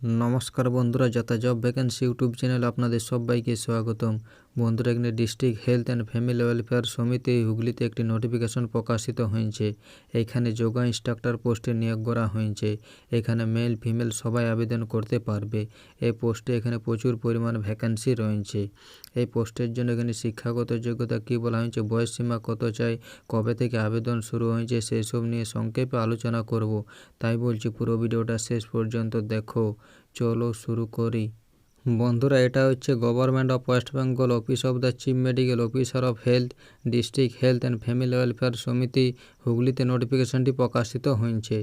নমস্কার বন্ধুরা, যাতা জব ভ্যাকেন্সি ইউটিউব চ্যানেল আপনাদের সবাইকে স্বাগতম। বন্ধুরা, এখানে district health and family welfare সমিতি হুগলিতে একটি নোটিফিকেশন প্রকাশিত হয়েছে। এখানে যোগা ইনস্ট্রাক্টর পোস্টে নিয়োগ করা হয়েছে। এখানে মেল ফিমেল সবাই আবেদন করতে পারবে। এই পোস্টে এখানে প্রচুর পরিমাণ ভ্যাকেন্সি রয়েছে। এই পোস্টের জন্য এখানে শিক্ষাগত যোগ্যতা কী বলা হয়েছে, বয়সসীমা কত চাই, কবে থেকে আবেদন শুরু হয়েছে, সেই সব নিয়ে সংক্ষেপে আলোচনা করব। তাই বলছি পুরো ভিডিওটা শেষ পর্যন্ত দেখো। চলো শুরু করি। বন্ধুরা, এটা হচ্ছে government of West Bengal office of the chief medical officer of health, district health and family welfare সমিতি হুগলিতে নোটিফিকেশনটি প্রকাশিত হয়েছে।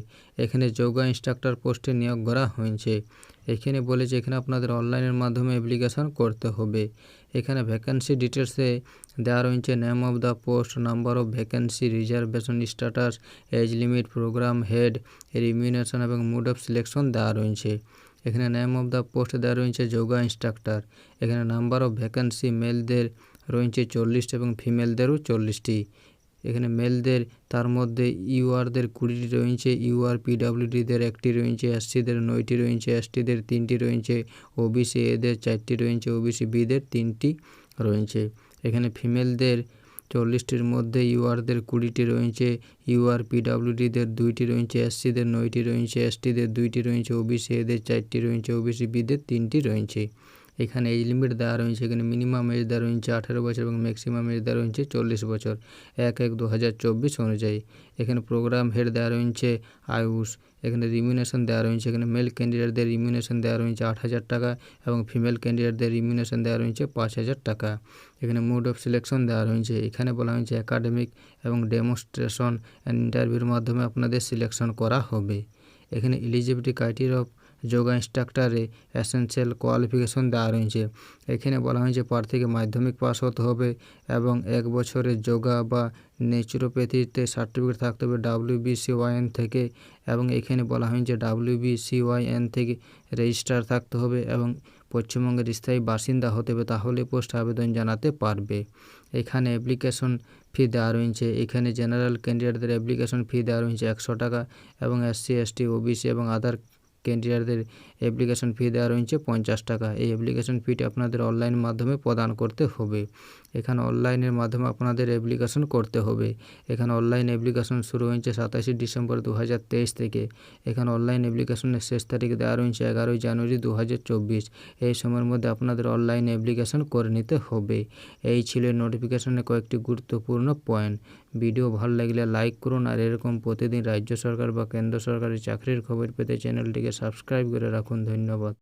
এখানে যোগা ইনস্ট্রাক্টর পোস্টে নিয়োগ করা হয়েছে। এখানে বলেছে এখানে আপনাদের অনলাইনের মাধ্যমে অ্যাপ্লিকেশন করতে হবে। এখানে ভ্যাকেন্সি ডিটেলসে দেওয়া রয়েছে name of the post, number of vacancy, reservation status, age limit, program head, remuneration এবং মোড অফ সিলেকশন দেওয়া রয়েছে। এখানে নেম অফ দ্য পোস্ট দেওয়া রয়েছে যোগা ইনস্ট্রাক্টর। এখানে নাম্বার অফ ভ্যাকেন্সি মেলদের রয়েছে 40 এবং ফিমেলদেরও 40টি। এখানে মেলদের তার মধ্যে ইউআরদের 20টি রয়েছে, ইউআর পিডাব্লিউডিদের 1টি রয়েছে, এসসিদের 9টি রয়েছে, এসটিদের 3টি রয়েছে, ওবিসি এদের 4টি রয়েছে, ওবিসি বিদের 3টি রয়েছে। এখানে ফিমেলদের 40টির মধ্যে ইউআরদের 20টি রয়েছে, ইউআর পিডাব্লিউডিদের 2টি রয়েছে, এসসিদের 9টি রয়েছে, এসটিদের 2টি রয়েছে, ওবিসি এদের 4টি রয়েছে, ওবিসি বিদের 3টি রয়েছে। এখানে এজ লিমিট দেওয়া রয়েছে। এখানে মিনিমাম এজ দেওয়া রয়েছে 18 বছর এবং ম্যাক্সিমাম এজ দেওয়া রয়েছে 40 বছর 1/1/2024 অনুযায়ী। এখানে প্রোগ্রাম হেড দেওয়া রয়েছে আয়ুষ। এখানে রিমিউনেশন দেওয়া রয়েছে। এখানে মেল ক্যান্ডিডেটদের রিমিউনেশন দেওয়া রয়েছে 8,000 টাকা এবং ফিমেল ক্যান্ডিডেটদের রিমিউনেশন দেওয়া রয়েছে 5,000 টাকা। এখানে মোড অফ সিলেকশন দেওয়া রয়েছে। এখানে বলা হয়েছে একাডেমিক এবং ডেমনস্ট্রেশন অ্যান্ড ইন্টারভিউর মাধ্যমে আপনাদের সিলেকশন করা হবে। এখানে এলিজিবিলিটি ক্রাইটেরিয়া অফ যোগা ইনস্ট্রাক্টরে এসেনশিয়াল কোয়ালিফিকেশন দেওয়া রয়েছে। এখানে বলা হয়েছে প্রার্থীকে মাধ্যমিক পাস হতে হবে এবং 1 বছরের যোগা বা ন্যাচুরোপ্যাথিতে সার্টিফিকেট থাকতে হবে WBCYN থেকে, এবং এখানে বলা হয়েছে WBCYN থেকে রেজিস্টার থাকতে হবে এবং পশ্চিমবঙ্গের স্থায়ী বাসিন্দা হতে হবে, তাহলে পোস্ট আবেদন জানাতে পারবে। এখানে অ্যাপ্লিকেশন ফি দেওয়া রয়েছে। এখানে জেনারেল ক্যান্ডিডেটদের অ্যাপ্লিকেশন ফি দেওয়া রয়েছে 100 টাকা এবং এসসি এসটি ওবিসি এবং আদার ক্যান্ডিডেটদের অ্যাপ্লিকেশন ফি দেওয়া রয়েছে 50 টাকা। এই অ্যাপ্লিকেশন ফিটি আপনাদের অনলাইন মাধ্যমে প্রদান করতে হবে। এখানে অনলাইনের মাধ্যমে আপনাদের অ্যাপ্লিকেশন করতে হবে। এখানে অনলাইন অ্যাপ্লিকেশন শুরু হয়েছে 27 ডিসেম্বর 2023 থেকে। এখানে অনলাইন অ্যাপ্লিকেশনের শেষ তারিখ দেওয়া রয়েছে 11 জানুয়ারি 2024। এই সময়ের মধ্যে আপনাদের অনলাইন অ্যাপ্লিকেশন করে নিতে হবে। এই ছিল নোটিফিকেশনের কয়েকটি গুরুত্বপূর্ণ পয়েন্ট। ভিডিও ভালো লাগলে লাইক করুন, আর এরকম প্রতিদিন রাজ্য সরকার বা কেন্দ্র সরকারের চাকরির খবর পেতে চ্যানেলটিকে সাবস্ক্রাইব করে রাখুন। ধন্যবাদ।